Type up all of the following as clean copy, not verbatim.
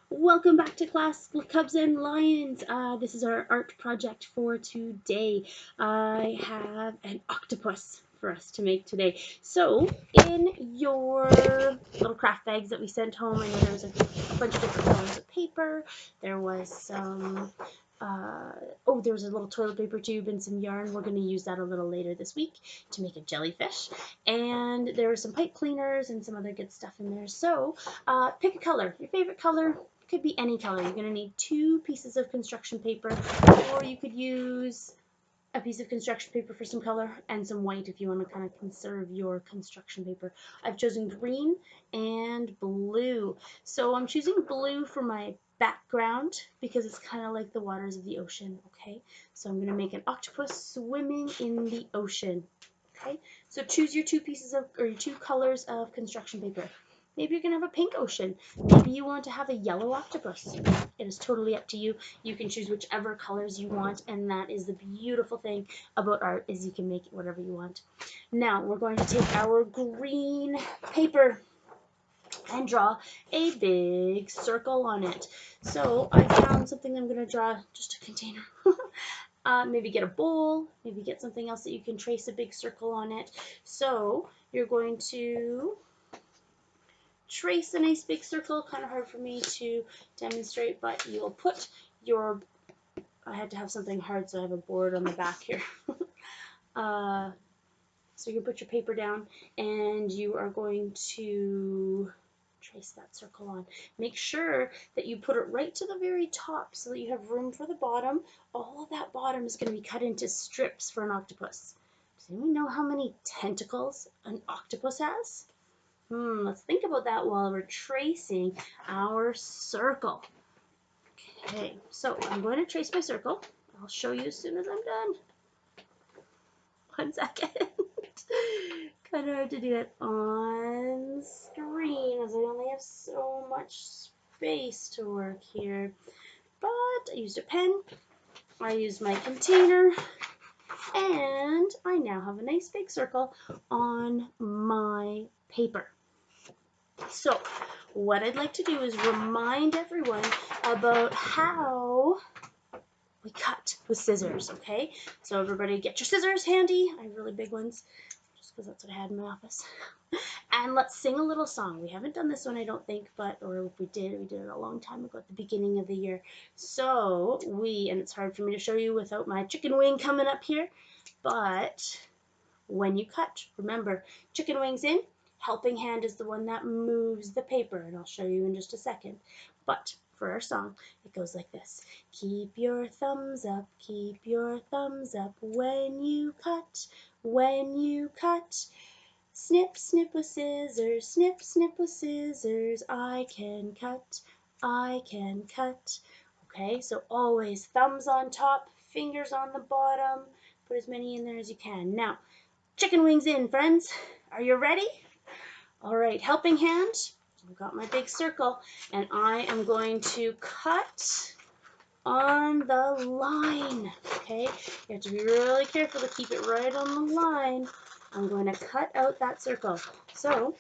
Welcome back to class, Cubs and Lions. This is our art project for today. I have an octopus for us to make today. So, in your little craft bags that we sent home, I know there was a bunch of different colors of paper. There was some, there was a little toilet paper tube and some yarn. We're going to use that a little later this week to make a jellyfish. And there were some pipe cleaners and some other good stuff in there. So, pick a color, your favorite color. Could be any color. You're going to need 2 pieces of construction paper, or you could use a piece of construction paper for some color and some white if you want to kind of conserve your construction paper. I've chosen green and blue. So I'm choosing blue for my background because it's kind of like the waters of the ocean, okay? So I'm going to make an octopus swimming in the ocean, okay? So choose your 2 pieces of, or your 2 colors of construction paper. Maybe you're going to have a pink ocean. Maybe you want to have a yellow octopus. It is totally up to you. You can choose whichever colors you want, and that is the beautiful thing about art, is you can make it whatever you want. Now, we're going to take our green paper and draw a big circle on it. So I found something I'm going to draw, just a container. Maybe get a bowl, maybe get something else that you can trace a big circle on it. So you're going to trace a nice big circle. Kind of hard for me to demonstrate, but you'll put your, I had to have something hard, so I have a board on the back here. So you put your paper down and you are going to trace that circle on. Make sure that you put it right to the very top so that you have room for the bottom. All of that bottom is going to be cut into strips for an octopus. Does anyone know how many tentacles an octopus has? Let's think about that while we're tracing our circle. Okay, so I'm going to trace my circle. I'll show you as soon as I'm done. 1 second. Kind of hard to do it on screen as I only have so much space to work here. But I used a pen, I used my container, and I now have a nice big circle on my paper. So what I'd like to do is remind everyone about how we cut with scissors, okay? So everybody get your scissors handy. I have really big ones, just because that's what I had in my office. And let's sing a little song. We haven't done this one, I don't think, but, or if we did it a long time ago at the beginning of the year. So and it's hard for me to show you without my chicken wing coming up here, but when you cut, remember, chicken wings in, helping hand is the one that moves the paper, and I'll show you in just a second. But for our song, it goes like this. Keep your thumbs up, keep your thumbs up when you cut, when you cut. Snip, snip with scissors, snip, snip with scissors, I can cut, I can cut. Okay, so always thumbs on top, fingers on the bottom, put as many in there as you can. Now, chicken wings in, friends. Are you ready? All right, helping hand. I've got my big circle, and I am going to cut on the line, okay? You have to be really careful to keep it right on the line. I'm going to cut out that circle. So,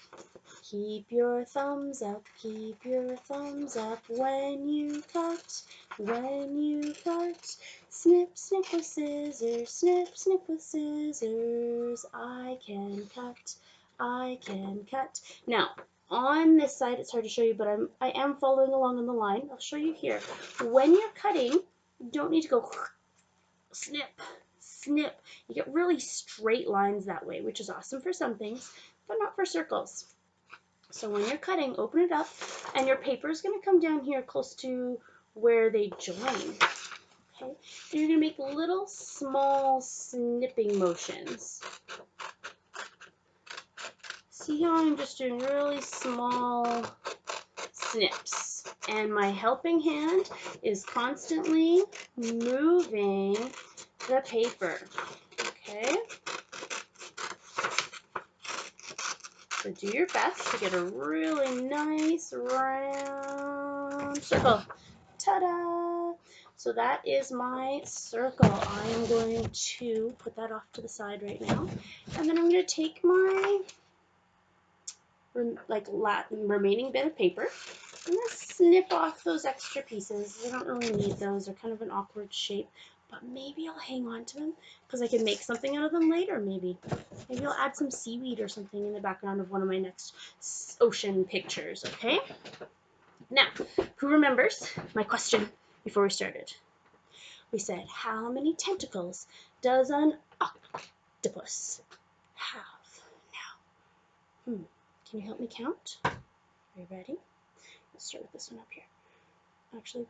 keep your thumbs up, keep your thumbs up when you cut, when you cut. Snip, snip with scissors, snip, snip with scissors, I can cut, I can cut. Now, on this side, it's hard to show you, but I am following along on the line. I'll show you here. When you're cutting, you don't need to go snip, snip. You get really straight lines that way, which is awesome for some things, but not for circles. So when you're cutting, open it up, and your paper is going to come down here close to where they join. Okay, and you're going to make little small snipping motions. See how I'm just doing really small snips, and my helping hand is constantly moving the paper. Okay, so do your best to get a really nice round circle. Ta-da! So that is my circle. I am going to put that off to the side right now, and then I'm going to take my remaining bit of paper. I'm going to snip off those extra pieces. I don't really need those. They're kind of an awkward shape, but maybe I'll hang on to them because I can make something out of them later, maybe. Maybe I'll add some seaweed or something in the background of one of my next ocean pictures, okay? Now, who remembers my question before we started? We said, how many tentacles does an octopus have? Now, can you help me count? Are you ready? Let's start with this one up here. Actually,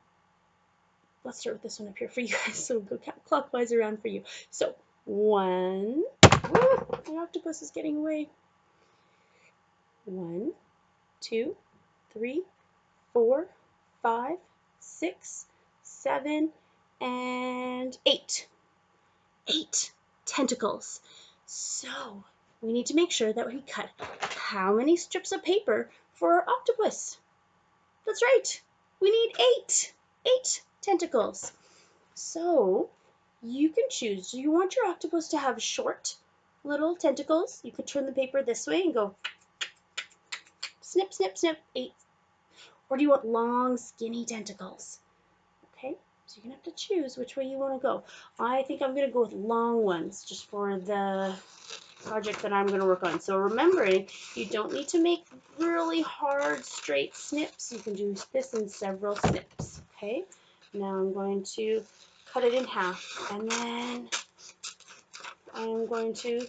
let's start with this one up here for you guys. So go clockwise around for you. So 1. Woo, my octopus is getting away. 1, 2, 3, 4, 5, 6, 7, and 8. 8 tentacles. So we need to make sure that we cut how many strips of paper for our octopus? That's right. We need 8. 8 tentacles. So you can choose. Do you want your octopus to have short little tentacles? You could turn the paper this way and go snip, snip, snip, 8. Or do you want long, skinny tentacles? Okay, so you're going to have to choose which way you want to go. I think I'm going to go with long ones just for the project that I'm going to work on. So remembering, you don't need to make really hard, straight snips. You can do this in several snips. Okay, now I'm going to cut it in half, and then I'm going to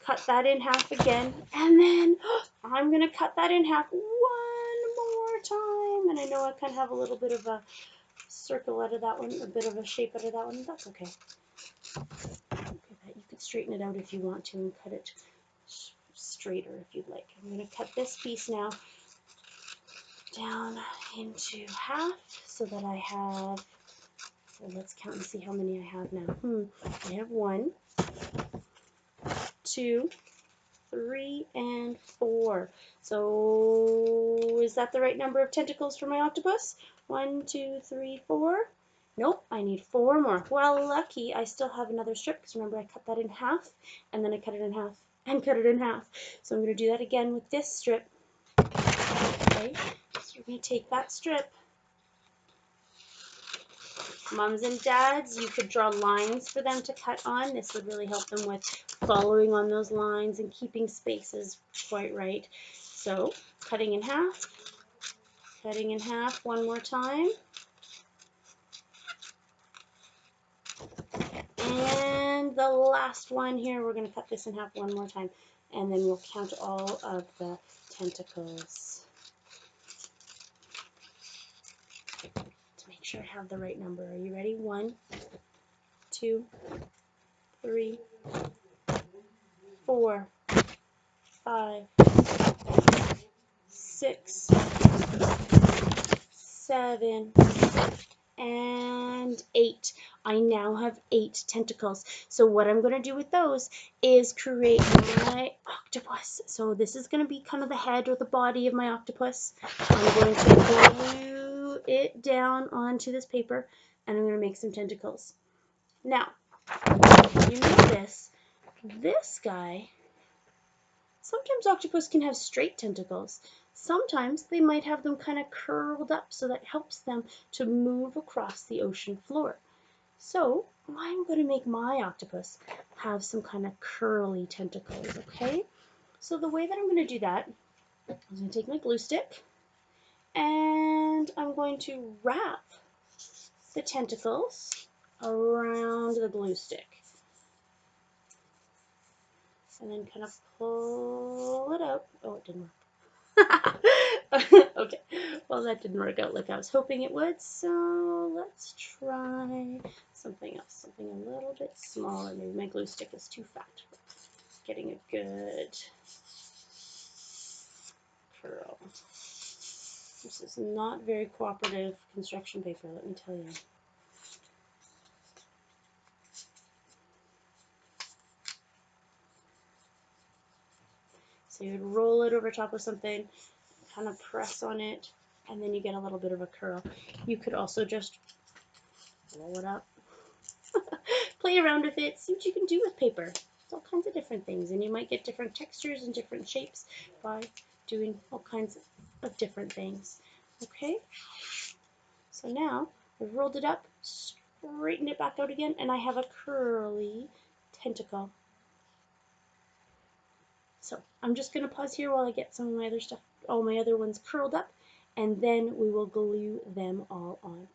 cut that in half again, and then I'm going to cut that in half one more time. And I know I kind of have a little bit of a circle out of that one, a bit of a shape out of that one. That's okay. You could straighten it out if you want to and cut it straighter if you'd like. I'm going to cut this piece now down into half so that I have, so let's count and see how many I have now. I have 1, 2, 3, and 4. So is that the right number of tentacles for my octopus? 1, 2, 3, 4. Nope, I need 4 more. Well, lucky, I still have another strip because remember I cut that in half and then I cut it in half and cut it in half. So I'm going to do that again with this strip. Okay, so we're going to take that strip. Moms and dads, you could draw lines for them to cut on. This would really help them with following on those lines and keeping spaces quite right. So cutting in half one more time. And the last one here, we're going to cut this in half one more time. And then we'll count all of the tentacles to make sure I have the right number. Are you ready? 1, 2, 3, 4, 5, 6, 7, and 8. I now have 8 tentacles. So what I'm going to do with those is create my octopus. So this is going to be kind of the head or the body of my octopus. I'm going to glue it down onto this paper and I'm going to make some tentacles. Now, you notice this guy, sometimes octopus can have straight tentacles. Sometimes they might have them kind of curled up so that helps them to move across the ocean floor. So I'm going to make my octopus have some kind of curly tentacles, okay? So the way that I'm going to do that, I'm going to take my glue stick and I'm going to wrap the tentacles around the glue stick. And then kind of pull it out. Oh, it didn't work. Okay, well that didn't work out like I was hoping it would, so let's try something else, something a little bit smaller. Maybe my glue stick is too fat. Getting a good curl. This is not very cooperative construction paper, let me tell you. So you'd roll it over top of something, kind of press on it, and then you get a little bit of a curl. You could also just roll it up, play around with it, see what you can do with paper. It's all kinds of different things, and you might get different textures and different shapes by doing all kinds of different things. Okay, So now I've rolled it up, straightened it back out again, and I have a curly tentacle. So I'm just going to pause here while I get some of my other stuff, all my other ones curled up, and then we will glue them all on.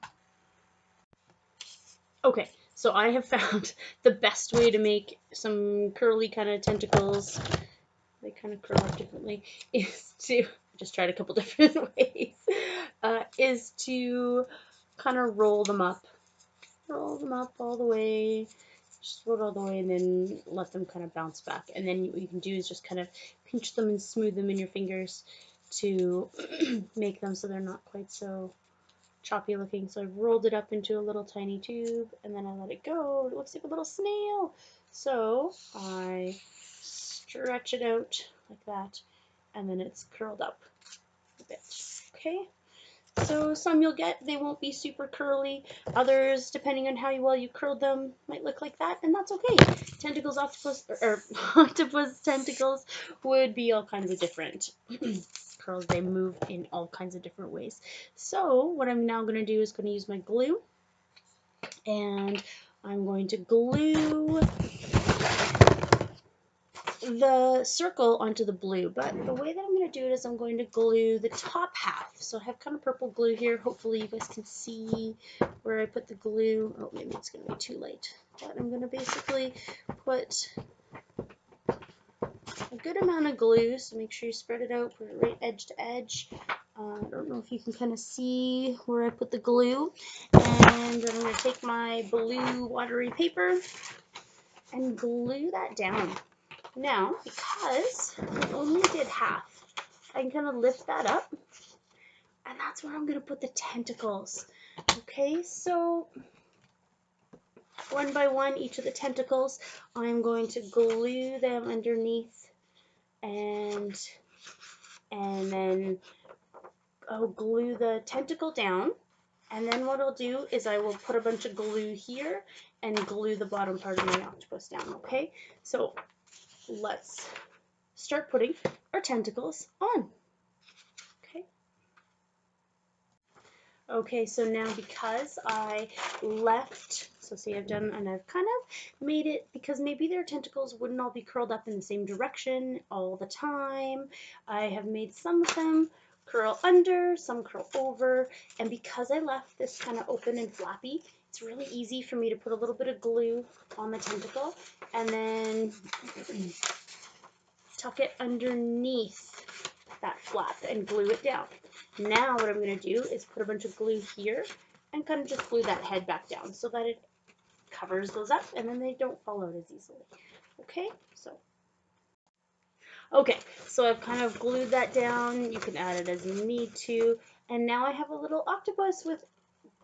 Okay, so I have found the best way to make some curly kind of tentacles, they kind of curl up differently, is to, just tried a couple different ways, is to kind of roll them up all the way, just roll it all the way, and then let them kind of bounce back. And then what you can do is just kind of pinch them and smooth them in your fingers to make them so they're not quite so choppy looking. So I've rolled it up into a little tiny tube, and then I let it go. It looks like a little snail. So I stretch it out like that, and then it's curled up a bit. Okay. So some you'll get, they won't be super curly. Others, depending on how well you curled them, might look like that, and that's okay. Tentacles, octopus, or octopus tentacles would be all kinds of different curls. They move in all kinds of different ways. So what I'm now going to do is going to use my glue, and I'm going to glue the circle onto the blue, but the way that I'm going to do it is I'm going to glue the top half. So I have kind of purple glue here. Hopefully you guys can see where I put the glue. Oh, maybe it's going to be too light. But I'm going to basically put a good amount of glue, so make sure you spread it out, put it right edge to edge. I don't know if you can kind of see where I put the glue. And then I'm going to take my blue watery paper and glue that down. Now, because I only did half, I can kind of lift that up, and that's where I'm going to put the tentacles. Okay, so one by one, each of the tentacles, I'm going to glue them underneath, and then I'll glue the tentacle down, and then what I'll do is I will put a bunch of glue here and glue the bottom part of my octopus down, okay? So let's start putting our tentacles on. Okay, so now because I left, so see I've done, and I've kind of made it, because maybe their tentacles wouldn't all be curled up in the same direction all the time. I have made some of them curl under, some curl over, and because I left this kind of open and flappy, it's really easy for me to put a little bit of glue on the tentacle and then tuck it underneath that flap and glue it down. Now what I'm going to do is put a bunch of glue here and kind of just glue that head back down so that it covers those up and then they don't fall out as easily. Okay, so I've kind of glued that down. You can add it as you need to. And now I have a little octopus with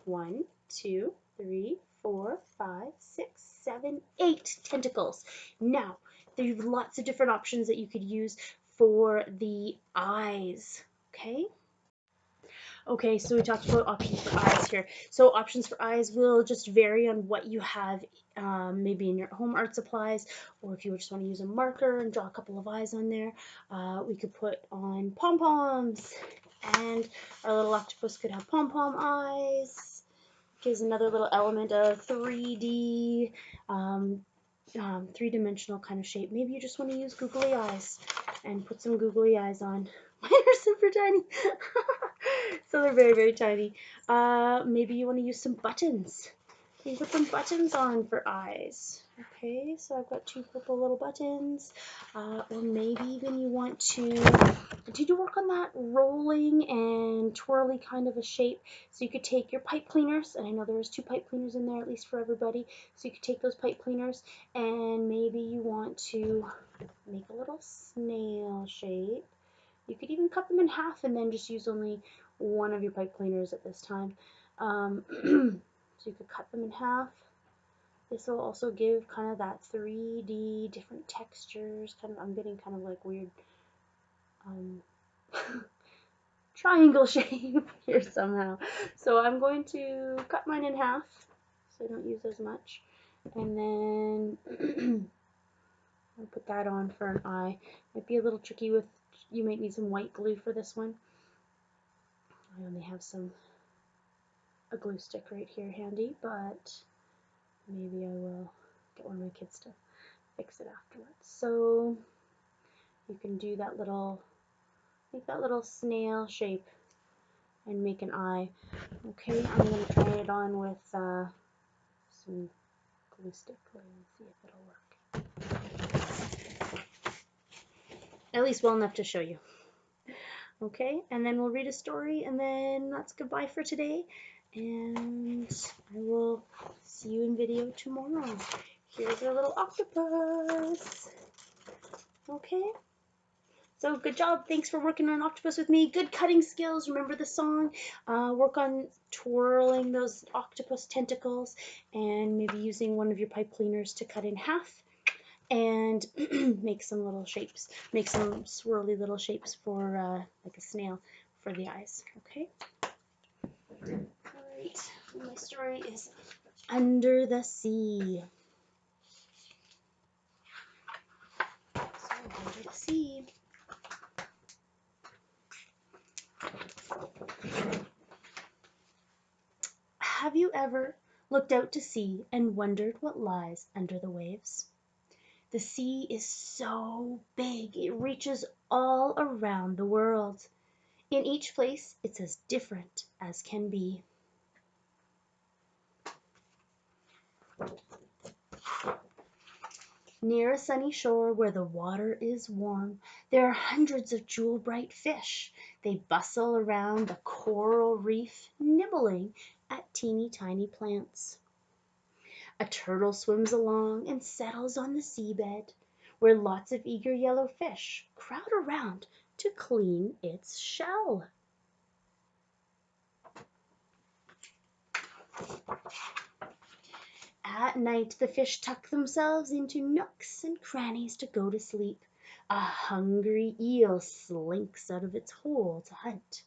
1, 2, 3, 4, 5, 6, 7, 8 tentacles. Now, there's lots of different options that you could use for the eyes, okay? Okay, so we talked about options for eyes here. So options for eyes will just vary on what you have maybe in your home art supplies, or if you just want to use a marker and draw a couple of eyes on there. We could put on pom-poms, and our little octopus could have pom-pom eyes. Gives another little element of 3D, three-dimensional kind of shape. Maybe you just want to use googly eyes and put some googly eyes on. Mine are super tiny. So they're very, very tiny. Maybe you want to use some buttons. You can put some buttons on for eyes. Okay, so I've got 2 purple little buttons. Or maybe even you want to work on that rolling and twirly kind of a shape. So you could take your pipe cleaners, and I know there's 2 pipe cleaners in there at least for everybody. So you could take those pipe cleaners, and maybe you want to make a little snail shape. You could even cut them in half and then just use only one of your pipe cleaners at this time. So you could cut them in half. This will also give kind of that 3D, different textures. I'm getting kind of like weird triangle shape here somehow. So I'm going to cut mine in half so I don't use as much. And then I'll put that on for an eye. Might be a little tricky with, you might need some white glue for this one. I only have some a glue stick right here handy, but maybe I will get one of my kids to fix it afterwards. So you can do that little, make that little snail shape and make an eye. Okay, I'm going to try it on with some glue stick and see if it'll work. At least well enough to show you. Okay, and then we'll read a story, and then that's goodbye for today. And I will see you in video tomorrow. Here's our little octopus. Okay. So good job. Thanks for working on octopus with me. Good cutting skills. Remember the song. Work on twirling those octopus tentacles and maybe using one of your pipe cleaners to cut in half and make some little shapes. Make some swirly little shapes for like a snail for the eyes. Okay. All right. My story is Under the Sea. So under the sea. Have you ever looked out to sea and wondered what lies under the waves? The sea is so big, it reaches all around the world. In each place, it's as different as can be. Near a sunny shore where the water is warm, there are hundreds of jewel-bright fish. They bustle around the coral reef, nibbling at teeny tiny plants. A turtle swims along and settles on the seabed, where lots of eager yellow fish crowd around to clean its shell. At night the fish tuck themselves into nooks and crannies to go to sleep. A hungry eel slinks out of its hole to hunt.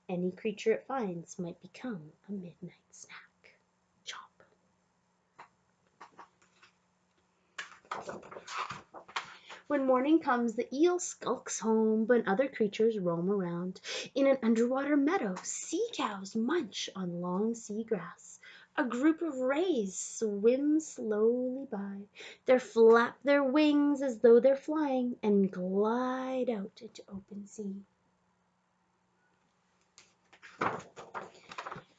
Any creature it finds might become a midnight snack. Chomp. When morning comes, the eel skulks home, but other creatures roam around. In an underwater meadow, sea cows munch on long sea grass. A group of rays swim slowly by. They flap their wings as though they're flying and glide out into open sea.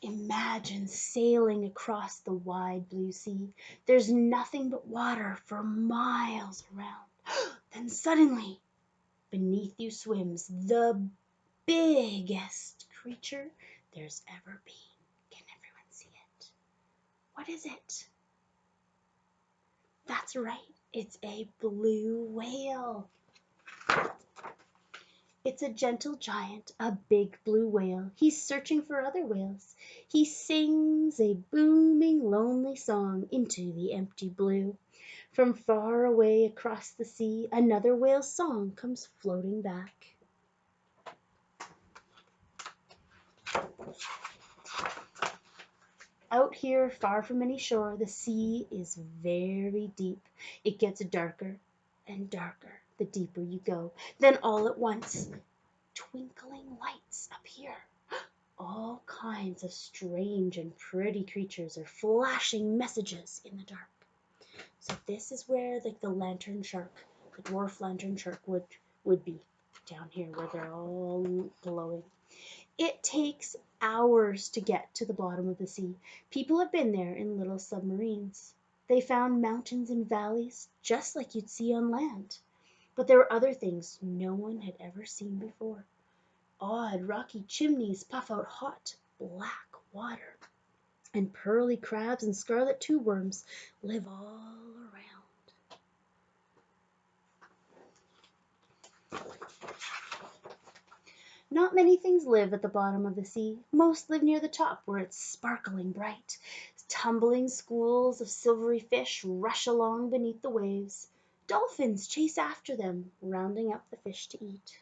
Imagine sailing across the wide blue sea. There's nothing but water for miles around. Then suddenly, beneath you swims the biggest creature there's ever been. Can everyone see it? What is it? That's right, it's a blue whale. It's a gentle giant, a big blue whale. He's searching for other whales. He sings a booming, lonely song into the empty blue. From far away across the sea, another whale's song comes floating back. Out here, far from any shore, the sea is very deep. It gets darker and darker the deeper you go. Then all at once, twinkling lights appear. All kinds of strange and pretty creatures are flashing messages in the dark. So this is where like the lantern shark, the dwarf lantern shark would be down here where they're all glowing. It takes hours to get to the bottom of the sea. People have been there in little submarines. They found mountains and valleys just like you'd see on land. But there were other things no one had ever seen before. Odd rocky chimneys puff out hot, black water. And pearly crabs and scarlet tube worms live all around. Not many things live at the bottom of the sea. Most live near the top where it's sparkling bright. Tumbling schools of silvery fish rush along beneath the waves. Dolphins chase after them, rounding up the fish to eat.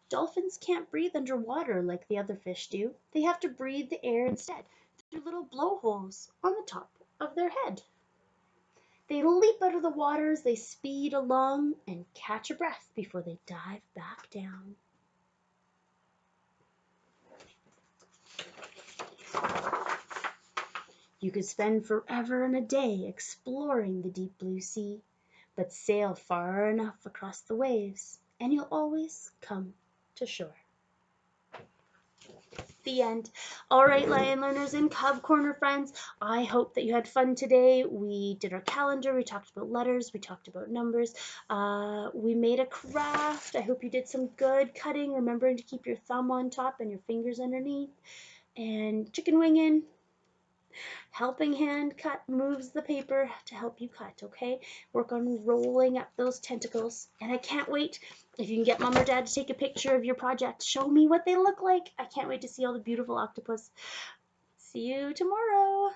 Dolphins can't breathe underwater like the other fish do. They have to breathe the air instead through little blowholes on the top of their head. They leap out of the water as they speed along and catch a breath before they dive back down. You could spend forever and a day exploring the deep blue sea, but sail far enough across the waves, and you'll always come to shore. The end. All right, Lion Learners and Cub Corner friends, I hope that you had fun today. We did our calendar, we talked about letters, we talked about numbers, we made a craft. I hope you did some good cutting, remembering to keep your thumb on top and your fingers underneath. And chicken winging, helping hand cut moves the paper to help you cut, okay? Work on rolling up those tentacles. And I can't wait if you can get mom or dad to take a picture of your project. Show me what they look like. I can't wait to see all the beautiful octopus. See you tomorrow.